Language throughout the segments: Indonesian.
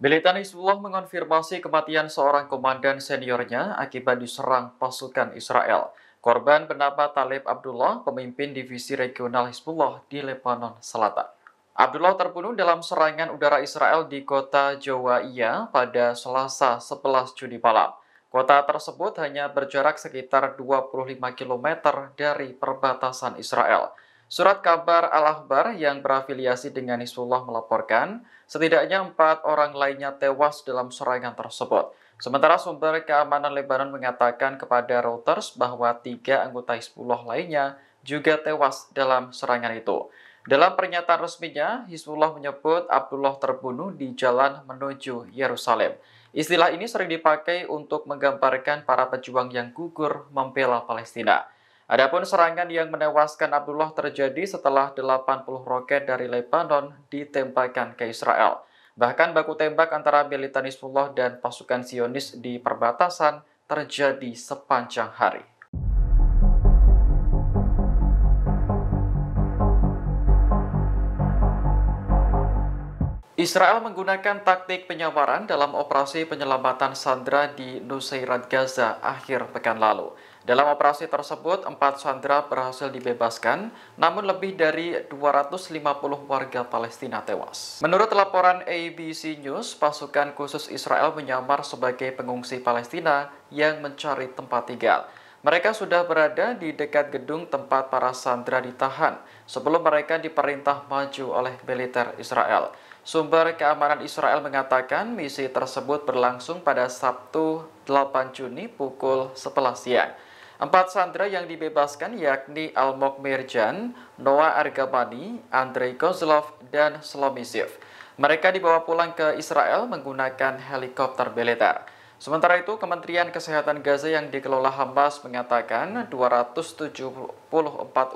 Militan Hizbullah mengonfirmasi kematian seorang komandan seniornya akibat diserang pasukan Israel. Korban bernama Talib Abdullah, pemimpin divisi regional Hizbullah di Lebanon Selatan. Abdullah terbunuh dalam serangan udara Israel di kota Jawaiya pada Selasa 11 Juni malam. Kota tersebut hanya berjarak sekitar 25 km dari perbatasan Israel. Surat kabar Al-Akhbar yang berafiliasi dengan Hizbullah melaporkan setidaknya 4 orang lainnya tewas dalam serangan tersebut. Sementara sumber keamanan Lebanon mengatakan kepada Reuters bahwa 3 anggota Hizbullah lainnya juga tewas dalam serangan itu. Dalam pernyataan resminya, Hizbullah menyebut Abdullah terbunuh di jalan menuju Yerusalem. Istilah ini sering dipakai untuk menggambarkan para pejuang yang gugur membela Palestina. Adapun serangan yang menewaskan Abdullah terjadi setelah 80 roket dari Lebanon ditembakkan ke Israel. Bahkan baku tembak antara militan Hizbullah dan pasukan Zionis di perbatasan terjadi sepanjang hari. Israel menggunakan taktik penyawaran dalam operasi penyelamatan sandera di Nusairat Gaza akhir pekan lalu. Dalam operasi tersebut, 4 sandera berhasil dibebaskan, namun lebih dari 250 warga Palestina tewas. Menurut laporan ABC News, pasukan khusus Israel menyamar sebagai pengungsi Palestina yang mencari tempat tinggal. Mereka sudah berada di dekat gedung tempat para sandera ditahan sebelum mereka diperintah maju oleh militer Israel. Sumber keamanan Israel mengatakan misi tersebut berlangsung pada Sabtu 8 Juni pukul 11 siang. 4 sandera yang dibebaskan yakni Almog Mirjan, Noah Argabani, Andrei Kozlov, dan Shlomi Ziv. Mereka dibawa pulang ke Israel menggunakan helikopter militer. Sementara itu, Kementerian Kesehatan Gaza yang dikelola Hamas mengatakan 274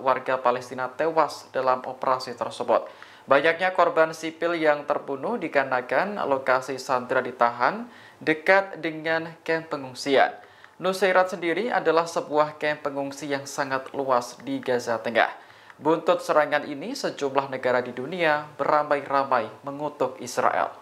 warga Palestina tewas dalam operasi tersebut. Banyaknya korban sipil yang terbunuh dikarenakan lokasi sandera ditahan dekat dengan kamp pengungsian. Nusairat sendiri adalah sebuah kamp pengungsi yang sangat luas di Gaza Tengah. Buntut serangan ini, sejumlah negara di dunia beramai-ramai mengutuk Israel.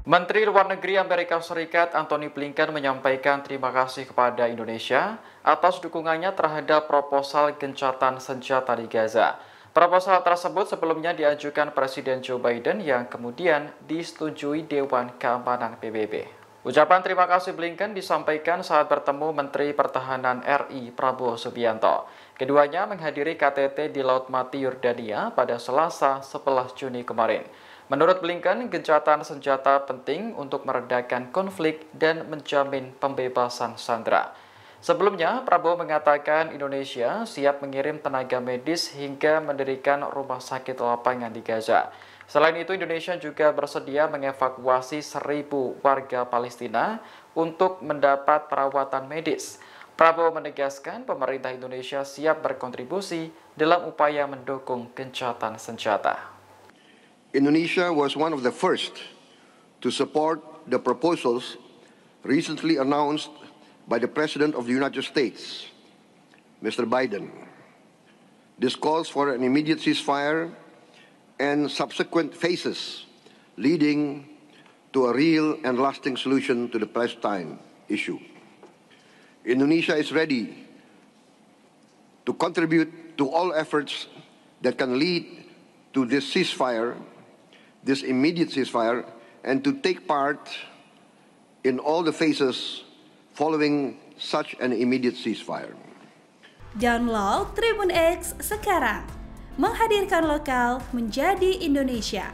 Menteri Luar Negeri Amerika Serikat Antony Blinken menyampaikan terima kasih kepada Indonesia atas dukungannya terhadap proposal gencatan senjata di Gaza. Proposal tersebut sebelumnya diajukan Presiden Joe Biden yang kemudian disetujui Dewan Keamanan PBB. Ucapan terima kasih Blinken disampaikan saat bertemu Menteri Pertahanan RI Prabowo Subianto. Keduanya menghadiri KTT di Laut Mati Yordania pada Selasa 11 Juni kemarin. Menurut Blinken, gencatan senjata penting untuk meredakan konflik dan menjamin pembebasan sandera. Sebelumnya, Prabowo mengatakan Indonesia siap mengirim tenaga medis hingga mendirikan rumah sakit lapangan di Gaza. Selain itu, Indonesia juga bersedia mengevakuasi 1.000 warga Palestina untuk mendapat perawatan medis. Prabowo menegaskan pemerintah Indonesia siap berkontribusi dalam upaya mendukung gencatan senjata. Indonesia was one of the first to support the proposals recently announced by the President of the United States, Mr. Biden. This calls for an immediate ceasefire and subsequent phases leading to a real and lasting solution to the Palestine issue. Indonesia is ready to contribute to all efforts that can lead to this ceasefire, this immediate ceasefire, and to take part in all the phases following such an immediate ceasefire. Download Tribun X sekarang, menghadirkan lokal menjadi Indonesia.